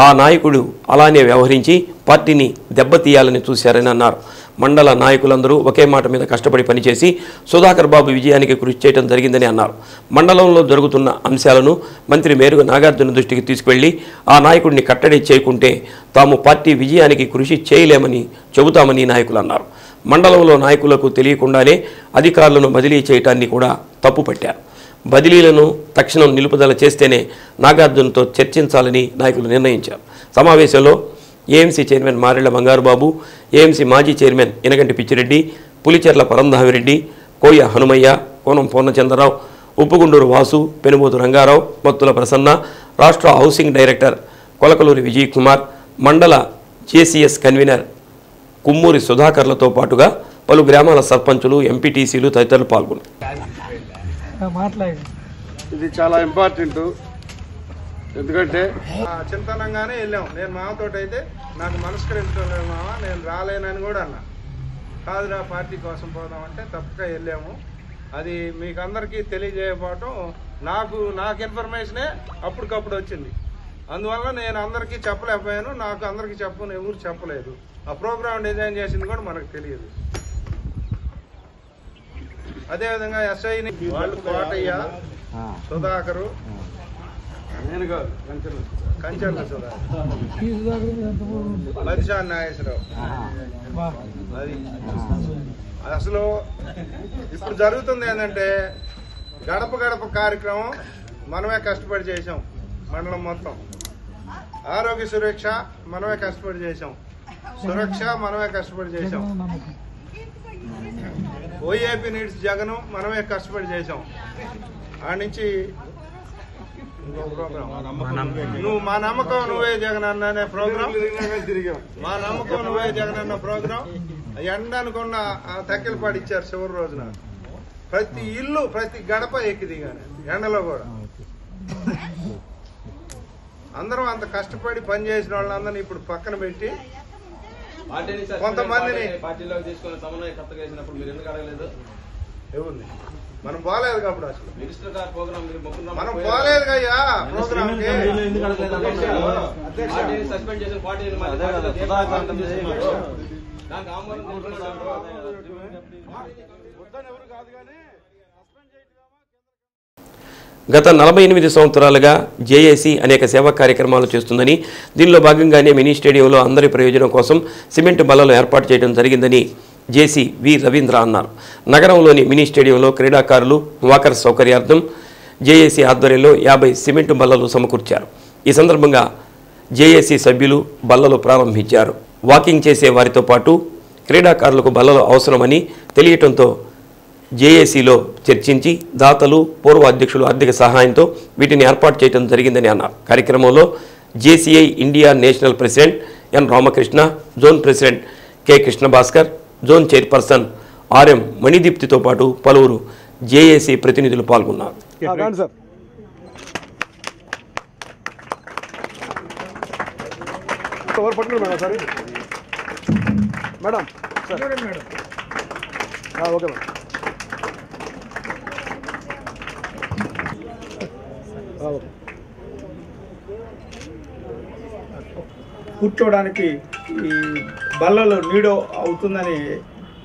ఆ నాయకుడు అలానే వ్యవహరించి పార్టీని దెబ్బతీయాలని చూశారని అన్నారు. మండల నాయకులందరూ ఒకే మాట మీద కష్టపడి పనిచేసి సుధాకర్ బాబు విజయానికి కృషి చేయడం జరిగిందని అన్నారు. మండలంలో జరుగుతున్న అంశాలను మంత్రి మేరుగ నాగార్జున దృష్టికి తీసుకువెళ్లి ఆ నాయకుడిని కట్టడి చేయకుంటే తాము పార్టీ విజయానికి కృషి చేయలేమని చెబుతామని నాయకులు అన్నారు. మండలంలో నాయకులకు తెలియకుండానే అధికారులను బదిలీ చేయటాన్ని కూడా తప్పుపట్టారు. బదిలీలను తక్షణం నిలుపుదల చేస్తేనే నాగార్జునతో చర్చించాలని నాయకులు నిర్ణయించారు. సమావేశంలో AMC chairman Marella Bangaru Babu, AMC మాజీ చైర్మన్ ఇనగంటి పిచ్చిరెడ్డి, పులిచెర్ల పరంధామిరెడ్డి, కోయ హనుమయ్య, కోనం పూర్ణచంద్రరావు, ఉప్పుగుండూరు వాసు, పెనుబోతు రంగారావు, మత్తుల ప్రసన్న, రాష్ట్ర హౌసింగ్ డైరెక్టర్ కొలకలూరి విజయ్ కుమార్, మండల జేసీఎస్ కన్వీనర్ కుమ్మూరి సుధాకర్లతో పాటుగా పలు గ్రామాల సర్పంచులు, ఎంపీటీసీలు తదితరులు పాల్గొన్నారు. ఇది చాలా ఇంపార్టెంట్. ఎందుకంటే చింతనంగానే వెళ్ళాం. నేను మామతో అయితే నాకు మనస్కరించలేదు మామ, నేను రాలేనని కూడా అన్నా. కాదురా పార్టీ కోసం పోదామంటే తప్పక వెళ్ళాము. అది మీకు అందరికీ తెలియజేయకపోవటం నాకు ఇన్ఫర్మేషనే అప్పటికప్పుడు వచ్చింది. అందువల్ల నేను అందరికీ చెప్పలేకపోయాను. నాకు అందరికీ చెప్పను, ఎవరు చెప్పలేదు. ఆ ప్రోగ్రామ్ డిజైన్ చేసింది కూడా మనకు తెలియదు. అదేవిధంగా ఎస్ఐని వాళ్ళు కోటయ్య, సుధాకరు, నేను కాదు కంచెర్ల సుధాకర్, మదిశాన్ నాగేశ్వరరావు. అది అసలు ఇప్పుడు జరుగుతుంది ఏంటంటే గడప గడప కార్యక్రమం మనమే కష్టపడి చేసాం. మండలం మొత్తం ఆరోగ్య సురక్ష మనమే కష్టపడి చేసాం. సురక్ష మనమే కష్టపడి చేసాం. ఓఏపీ నీడ్స్ జగను మనమే కష్టపడి చేసాం. ఆ నుంచి ఇంకో ప్రోగ్రాం నువ్వు మా నమ్మకం నువ్వే జగన్ అన్న ప్రోగ్రాం, మా నమ్మకం నువ్వే జగన్ అన్న ప్రోగ్రాం ఎండ అనుకున్న తక్కిలపాటు ఇచ్చారు. చివరి రోజున ప్రతి ఇల్లు ప్రతి గడప ఎక్కి దిగాను ఎండలో కూడా. అందరం అంత కష్టపడి పనిచేసిన వాళ్ళందరినీ ఇప్పుడు పక్కన పెట్టి కొంతమందిని ఎవరిని మనం పోలేదు కాబట్టి అసలు మనం పోలేదు కయ్యా ప్రోగ్రామ్ గత 48 సంవత్సరాలుగా జేఏసీ అనేక సేవా కార్యక్రమాలు చేస్తుందని, దీనిలో భాగంగానే మినీ స్టేడియంలో అందరి ప్రయోజనం కోసం సిమెంట్ బల్లలు ఏర్పాటు చేయడం జరిగిందని జేసీ వి రవీంద్ర అన్నారు. నగరంలోని మినీ స్టేడియంలో క్రీడాకారులు వాకర్స్ సౌకర్యార్థం జేఏసీ ఆధ్వర్యంలో 50 సిమెంట్ బల్లలు సమకూర్చారు. ఈ సందర్భంగా జేఏసీ సభ్యులు బల్లలు ప్రారంభించారు. వాకింగ్ చేసే వారితో పాటు క్రీడాకారులకు బల్లలు అవసరమని తెలియటంతో జేఏసీలో చర్చించి దాతలు, పూర్వ అధ్యక్షులు ఆర్థిక సహాయంతో వీటిని ఏర్పాటు చేయడం జరిగిందని అన్నారు. కార్యక్రమంలో JCI India national president N Ramakrishna, zone president K Krishna Bhaskar, zone chairperson RM మణిదీప్తితో పాటు పలువురు జేఏసీ ప్రతినిధులు పాల్గొన్నారు. కూర్చోవడానికి ఈ బల్లలు నీడో అవుతుందని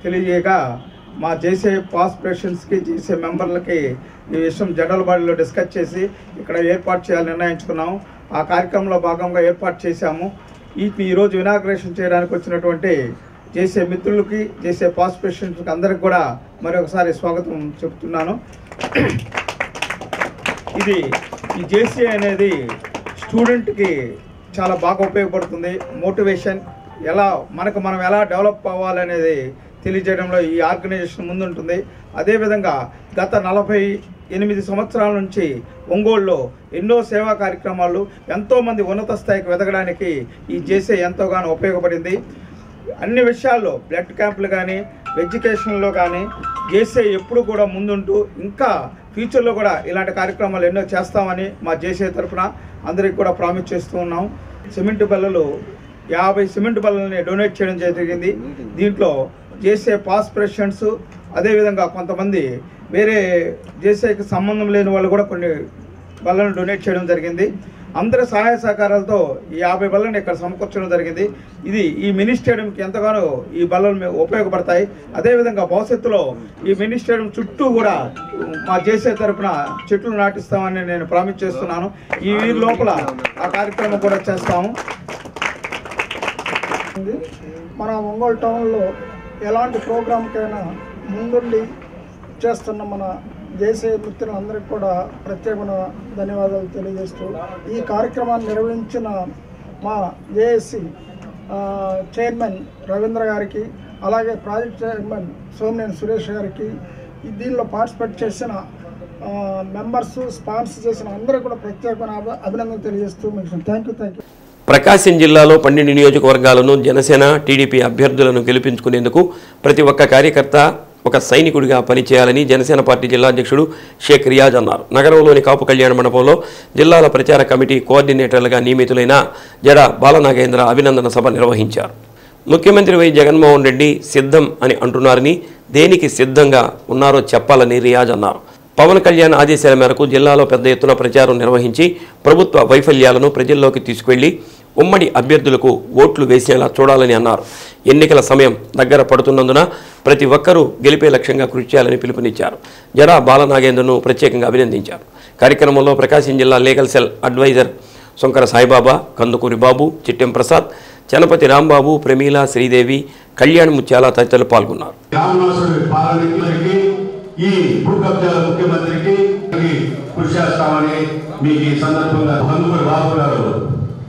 తెలియజేయక మా జేసీ పాస్పిరేషన్స్కి జేసీ మెంబర్లకి ఈ విషయం జనరల్ బాడీలో డిస్కస్ చేసి ఇక్కడ ఏర్పాటు చేయాలని నిర్ణయించుకున్నాము. ఆ కార్యక్రమంలో భాగంగా ఏర్పాటు చేశాము. ఈరోజు ఇనాగ్రేషన్ చేయడానికి వచ్చినటువంటి జేసీ మిత్రులకి జేసీ పాస్పిరేషన్స్కి అందరికి కూడా మరొకసారి స్వాగతం చెప్తున్నాను. ఈ జేసీ అనేది స్టూడెంట్కి చాలా బాగా ఉపయోగపడుతుంది. మోటివేషన్ మనం ఎలా డెవలప్ అవ్వాలనేది తెలియజేయడంలో ఈ ఆర్గనైజేషన్ ముందుంటుంది. అదేవిధంగా గత 48 సంవత్సరాల నుంచి ఒంగోలులో ఎన్నో సేవా కార్యక్రమాలు ఎంతోమంది ఉన్నత స్థాయికి వెదగడానికి ఈ జేసీ ఎంతోగానో ఉపయోగపడింది. అన్ని విషయాల్లో బ్లడ్ క్యాంపులు కానీ ఎడ్యుకేషన్లో కానీ జేసీ ఎప్పుడు కూడా ముందుంటూ ఇంకా ఫ్యూచర్లో కూడా ఇలాంటి కార్యక్రమాలు ఎన్నో చేస్తామని మా జేసీ తరఫున అందరికీ కూడా ప్రామిస్ చేస్తూ ఉన్నాం. సిమెంట్ బల్లలు 50 సిమెంట్ బల్లల్ని డొనేట్ చేయడం జరిగింది. దీంట్లో జేసీ పాస్పిరేషన్స్ అదేవిధంగా కొంతమంది వేరే జేసీకి సంబంధం లేని వాళ్ళు కూడా కొన్ని బల్లను డొనేట్ చేయడం జరిగింది. అందరి సహాయ సహకారాలతో ఈ 50 బల్లను ఇక్కడ సమకూర్చడం జరిగింది. ఈ మినీ స్టేడియంకి ఎంతగానో ఈ బల్లలు ఉపయోగపడతాయి. అదేవిధంగా భవిష్యత్తులో ఈ మినీ స్టేడియం చుట్టూ కూడా మా జేసీ తరఫున చెట్లు నాటిస్తామని నేను ప్రామిస్ చేస్తున్నాను. ఈ లోపల ఆ కార్యక్రమం కూడా చేస్తాము. మన ఒంగోలు టౌన్లో ఎలాంటి ప్రోగ్రాంకైనా ముందుండి చేస్తున్న మన జేసీ మిత్రులందరికీ కూడా ప్రత్యేకమైన ధన్యవాదాలు తెలియజేస్తూ ఈ కార్యక్రమాన్ని నిర్వహించిన మా జేఏసీ చైర్మన్ రవీంద్ర గారికి అలాగే ప్రాజెక్ట్ చైర్మన్ సోమినేని సురేష్ గారికి దీనిలో పార్టిసిపేట్ చేసిన మెంబర్స్ స్పాన్సర్ చేసిన అందరికీ కూడా ప్రత్యేకమైన అభినందనలు తెలియజేస్తూ మీకు థ్యాంక్ యూ. ప్రకాశం జిల్లాలో 12 నియోజకవర్గాలను జనసేన టీడీపీ అభ్యర్థులను గెలిపించుకునేందుకు ప్రతి ఒక్క కార్యకర్త ఒక సైనికుడిగా పనిచేయాలని జనసేన పార్టీ జిల్లా అధ్యక్షుడు షేక్ రియాజ్ అన్నారు. నగరంలోని కాపు కళ్యాణ మండపంలో జిల్లాల ప్రచార కమిటీ కోఆర్డినేటర్లుగా నియమితులైన జడ బాలనాగేంద్ర అభినందన సభ నిర్వహించారు. ముఖ్యమంత్రి వై జగన్మోహన్ రెడ్డి సిద్ధం అని అంటున్నారని, దేనికి సిద్ధంగా ఉన్నారో చెప్పాలని రియాజ్ అన్నారు. పవన్ కళ్యాణ్ ఆదేశాల మేరకు జిల్లాలో పెద్ద ఎత్తున ప్రచారం నిర్వహించి ప్రభుత్వ వైఫల్యాలను ప్రజల్లోకి తీసుకెళ్లి ఉమ్మడి అభ్యర్థులకు ఓట్లు వేసేలా చూడాలని అన్నారు. ఎన్నికల సమయం దగ్గర పడుతున్నందున ప్రతి ఒక్కరూ గెలిపే లక్ష్యంగా కృషి చేయాలని పిలుపునిచ్చారు. జడా బాలనాగేంద్రను ప్రత్యేకంగా అభినందించారు. కార్యక్రమంలో ప్రకాశం జిల్లా legal cell adviser Shankara Saibaba, Kandukuri Babu, Chittem Prasad, Chanapathi Rambabu, Pramila, Sridevi, Kalyan Mutyala తదితరులు పాల్గొన్నారు. ఈ భూ కబ్జాల ముఖ్యమంత్రికి కృషి చేస్తామని మీకు ఈ సందర్భంగా కందుకూరి బాబు గారు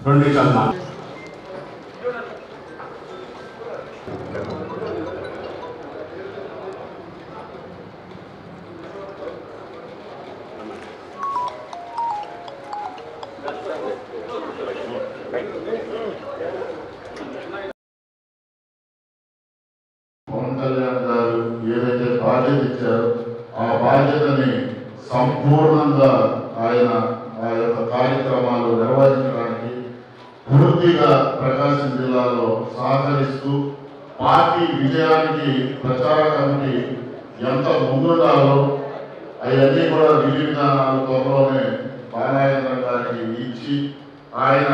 2 నిమిషాలు పవన్ కళ్యాణ్ గారు ఏదైతే బాధ్యత ఇచ్చారో ఆ బాధ్యతని సంపూర్ణంగా ఆయన ఆ యొక్క కార్యక్రమాలు నిర్వహించడానికి పూర్తిగా ప్రకాశం జిల్లాలో సహకరిస్తూ పార్టీ విజయానికి ప్రచార కమిటీ ఎంత ముందుండాలో అవన్నీ కూడా విధి విధానాలు త్వరలోనే బాలనాగేంద్ర గారికి ఇచ్చి ఆయన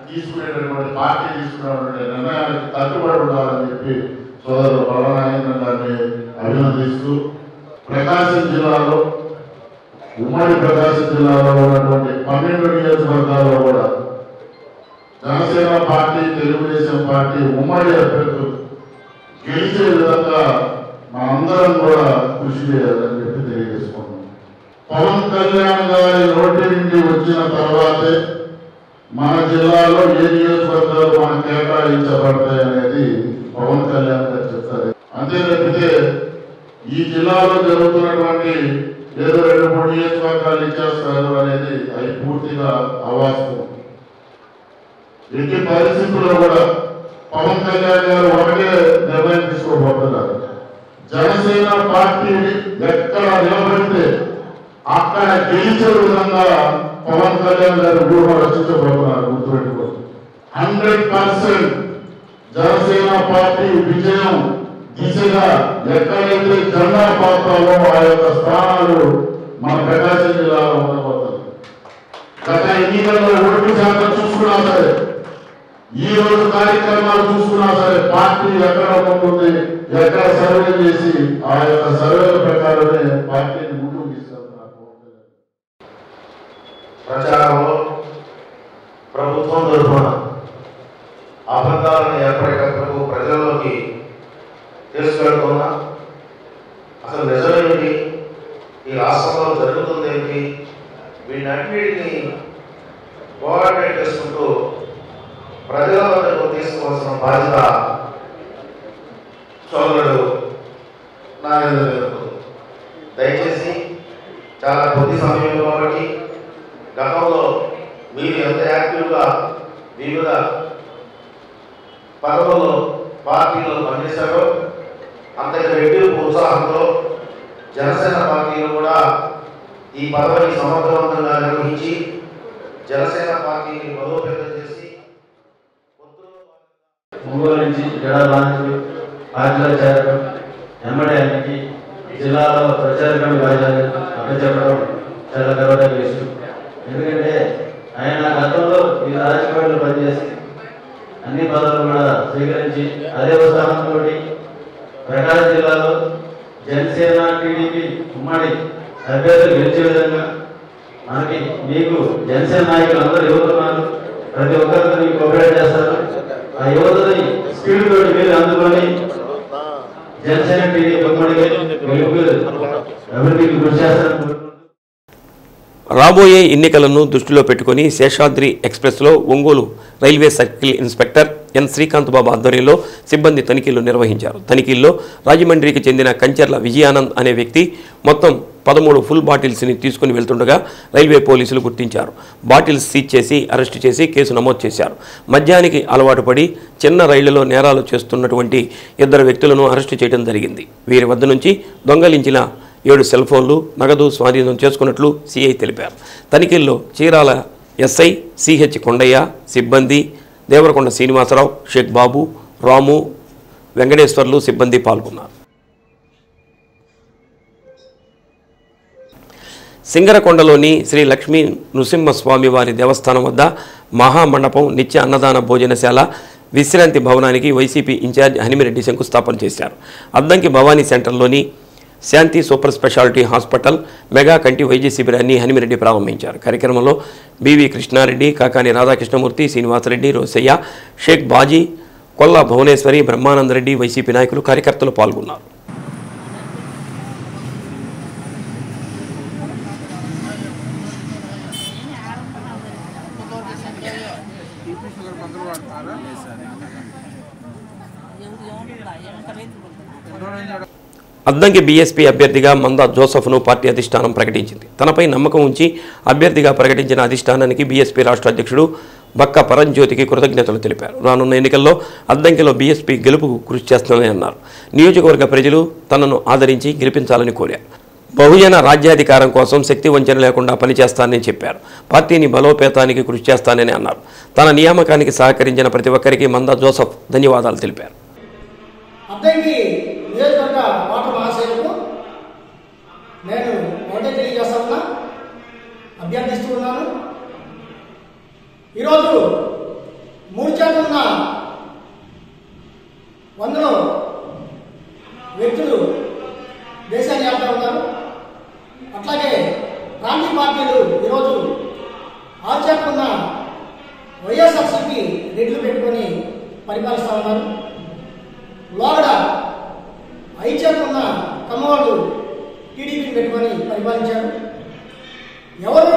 తీసుకునేటటువంటి పార్టీ తీసుకునేటువంటి నిర్ణయానికి కట్టుబడి ఉండాలని చెప్పి సోదరుడు బాలనాగేంద్ర గారిని అభినందిస్తూ ప్రకాశం జిల్లాలో ఉమ్మడి ప్రకాశం జిల్లాలో ఉన్నటువంటి 12 నియోజకవర్గాల్లో కూడా జనసేన పార్టీ, తెలుగుదేశం పార్టీ ఉమ్మడి అభ్యర్థులు గెలిచే విధంగా మనందరం కూడా కృషి చేయాలని చెప్పి తెలియజేసుకుంటున్నాం. పవన్ కళ్యాణ్ గారి నోటి నుండి వచ్చిన తర్వాతే మన జిల్లాలో ఏ నియోజకవర్గాలు మనకు కేటాయించబడతాయి అనేది పవన్ కళ్యాణ్ గారు చెప్తారు. అంతే తప్పితే ఈ జిల్లాలో జరుగుతున్నటువంటి ఏదో 2-3 నియోజకవర్గాలు ఇచ్చేస్తారు అనేది అది పూర్తిగా అవాస్తవం. ఎట్టి పరిస్థితుల్లో కూడా పవన్ కళ్యాణ్ గారు ఒకటే నిర్ణయం తీసుకోబోతున్నారు. జనసేన పార్టీని ఎక్కడ నిలబడితే అక్కడ గెలిచే విధంగా పవన్ కళ్యాణ్ గారు వ్యూహం రచించబోతున్నారు. గుర్తుపెట్టుకోండి. 100% జనసేన పార్టీ విజయం దిశగా ఎక్కడైతే జెండా పాత్రలో ఆ యొక్క స్థానాలు మన ప్రకాశం జిల్లాలో ఉండబోతుంది. గత ఎన్నికల్లో ఓటు శాతం చూసుకున్నా సరే, ఈ రోజు కార్యక్రమాలు చూసుకున్నా సరే, పార్టీ ఎక్కడ ఉంటుంది, ఎక్కడ సర్వే చేసి ఆ యొక్క సర్వేల ప్రకారమే పార్టీని ముందుకు తీసుకెళ్తున్నారు. ప్రచారంలో ప్రభుత్వం తరఫున అబద్ధాలను ఎప్పటికప్పుడు ప్రజల్లోకి తీసుకెళ్తున్నా అసలు నిజమేంటి, ఈ రాష్ట్రంలో జరుగుతుంది ఏంటి, వీటన్నిటిని కోఆర్డినేట్ చేసుకుంటూ ప్రజల వద్దకు తీసుకోవాల్సిన బాధ్యత సోదరుడు నాగేంద్ర. దయచేసి చాలా కొద్ది సమయంలో కాబట్టి గతంలో మీరు ఎంత యాక్టివ్గా వివిధ పదవుల్లో పార్టీలో పనిచేశారో అంతకు రెట్టింపు ఉత్సాహంతో జనసేన పార్టీలో కూడా ఈ పదవిని సమర్థవంతంగా నిర్వహించి జనసేన పార్టీని బలోపేతం చేసి ఒంగోలు నుంచి జడాబాధితులు పార్టీలో చేరడం, ఎమ్మడానికి జిల్లాలో ప్రచారం అప్పచెప్పడం చాలా గర్వదగ్గ విషయం. ఎందుకంటే ఆయన గతంలో ఈ రాజకీయాల్లో పనిచేసి అన్ని పదవులు కూడా స్వీకరించి అదే ఉత్సాహంతో ప్రకాశం జిల్లాలో జనసేన టీడీపీ ఉమ్మడి అభ్యర్థులు గెలిచే విధంగా మనకి మీకు జనసేన నాయకులు అందరూ యువతున్నారు, ప్రతి ఒక్కరితో మీకు కోఆపరేట్ చేస్తారు. ఆ యువతని స్పీడ్ తోటి మీరు అందుకొని జనసేన టీడీపీ ఉమ్మడిగా అభివృద్ధికి కృషి చేస్తారని రాబోయే ఎన్నికలను దృష్టిలో పెట్టుకుని శేషాద్రి ఎక్స్ప్రెస్లో Ongole railway circle inspector N Srikanth Babu ఆధ్వర్యంలో సిబ్బంది తనిఖీలు నిర్వహించారు. తనిఖీల్లో రాజమండ్రికి చెందిన కంచర్ల విజయానంద్ అనే వ్యక్తి మొత్తం 13 ఫుల్ బాటిల్స్ని తీసుకుని వెళ్తుండగా రైల్వే పోలీసులు గుర్తించారు. బాటిల్స్ సీజ్ చేసి అరెస్టు చేసి కేసు నమోదు చేశారు. మద్యానికి అలవాటు పడి చిన్న రైళ్లలో నేరాలు చేస్తున్నటువంటి 2 వ్యక్తులను అరెస్టు చేయడం జరిగింది. వీరి వద్ద నుంచి దొంగలించిన 7 సెల్ ఫోన్లు, నగదు స్వాధీనం చేసుకున్నట్లు సిఐ తెలిపారు. తనిఖీల్లో చీరాల ఎస్ఐ సిహెచ్ కొండయ్య, సిబ్బంది దేవరకొండ శ్రీనివాసరావు, షేక్ బాబు, రాము, వెంకటేశ్వర్లు సిబ్బంది పాల్గొన్నారు. సింగరకొండలోని శ్రీ లక్ష్మీ నృసింహస్వామి వారి దేవస్థానం వద్ద మహామండపం, నిత్య అన్నదాన భోజనశాల, విశ్రాంతి భవనానికి వైసీపీ ఇన్ఛార్జ్ హనిమిరెడ్డి శంకుస్థాపన చేశారు. అద్దంకి భవానీ సెంటర్లోని శాంతి సూపర్ స్పెషాలిటీ హాస్పిటల్ మెగా కంటి వైద్య శిబిరాన్ని హనిమిరెడ్డి ప్రారంభించారు. కార్యక్రమంలో బివి కృష్ణారెడ్డి, కాకాని రాధాకృష్ణమూర్తి, శ్రీనివాసరెడ్డి, రోసయ్య, షేక్ బాజీ, కొల్లా భువనేశ్వరి, బ్రహ్మానందరెడ్డి, వైసీపీ నాయకులు, కార్యకర్తలు పాల్గొన్నారు. అద్దంకి బీఎస్పీ అభ్యర్థిగా మందా జోసెఫ్ను పార్టీ అధిష్టానం ప్రకటించింది. తనపై నమ్మకం ఉంచి అభ్యర్థిగా ప్రకటించిన అధిష్టానానికి బీఎస్పీ రాష్ట్ర అధ్యక్షుడు బక్క పరంజ్యోతికి కృతజ్ఞతలు తెలిపారు. రానున్న ఎన్నికల్లో అద్దంకిలో బీఎస్పీ గెలుపుకు కృషి చేస్తానని అన్నారు. నియోజకవర్గ ప్రజలు తనను ఆదరించి గెలిపించాలని కోరారు. బహుజన రాజ్యాధికారం కోసం శక్తి వంచన లేకుండా పనిచేస్తానని చెప్పారు. పార్టీని బలోపేతానికి కృషి చేస్తానని అన్నారు. తన నియామకానికి సహకరించిన ప్రతి ఒక్కరికి మందా జోసెఫ్ ధన్యవాదాలు తెలిపారు. అద్దంకి నియోజకవర్గ పాట మహాశైలకు నేను ఒకటే తెలియజేస్తా ఉన్నా, అభ్యర్థిస్తూ ఉన్నాను. ఈరోజు 3 చేతులు ఉన్న 100 వ్యక్తులు దేశాన్ని ఆడుతూ ఉన్నారు. అట్లాగే ప్రాంతీయ పార్టీలు ఈరోజు 6 చేతులు ఉన్న వైఎస్ఆర్సీపీ రెడ్లు పెట్టుకొని పరిపాలిస్తూ ఉన్నారు. లోగడ 5 చేతులు ఉన్న కమ్మవాళ్ళు టీడీపీని పెట్టుకొని పరిపాలించారు. ఎవరు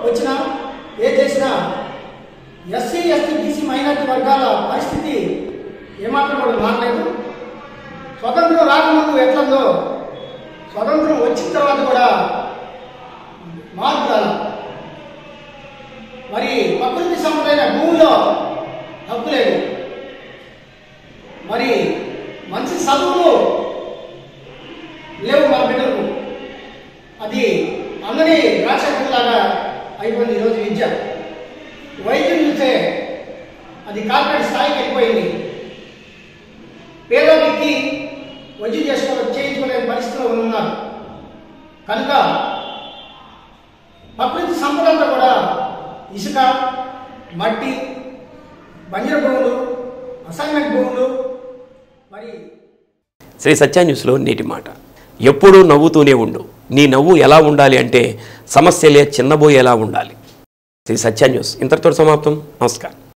వచ్చినా ఏ చేసినా ఎస్సీ, ఎస్టీ, బీసీ, మైనార్టీ వర్గాల పరిస్థితి ఏమాత్రం కూడా మారలేదు. స్వతంత్రం రాకముందు ఎట్లందో స్వతంత్రం వచ్చిన తర్వాత కూడా మార్పు రాదు. మరి ప్రకృతి సంబంధమైన భూమిలో హక్కు లేదు. మరి మంచి చదువులు లేవు మన బిడ్డలకు. అది అందరి రాజశేఖర్లాగా అయిపోయింది. ఈరోజు విద్య, వైద్యం చూస్తే అది కార్పొరేట్ స్థాయికి వెళ్ళిపోయింది. పేద వ్యక్తి వైద్యం చేయించుకోలేని పరిస్థితిలో ఉన్నారు. కనుక ప్రకృతి సంపద అంతా కూడా ఇసుక, మట్టి, బంజరు భూములు, అసైన్మెంట్ భూములు. మరి శ్రీ సత్య న్యూస్లో నేటి మాట. ఎప్పుడూ నవ్వుతూనే ఉండు. నీ నవ్వు ఎలా ఉండాలి అంటే సమస్యలే చిన్నబోయేలా ఉండాలి. శ్రీ సత్య న్యూస్ ఇంతటితో సమాప్తం. నమస్కారం.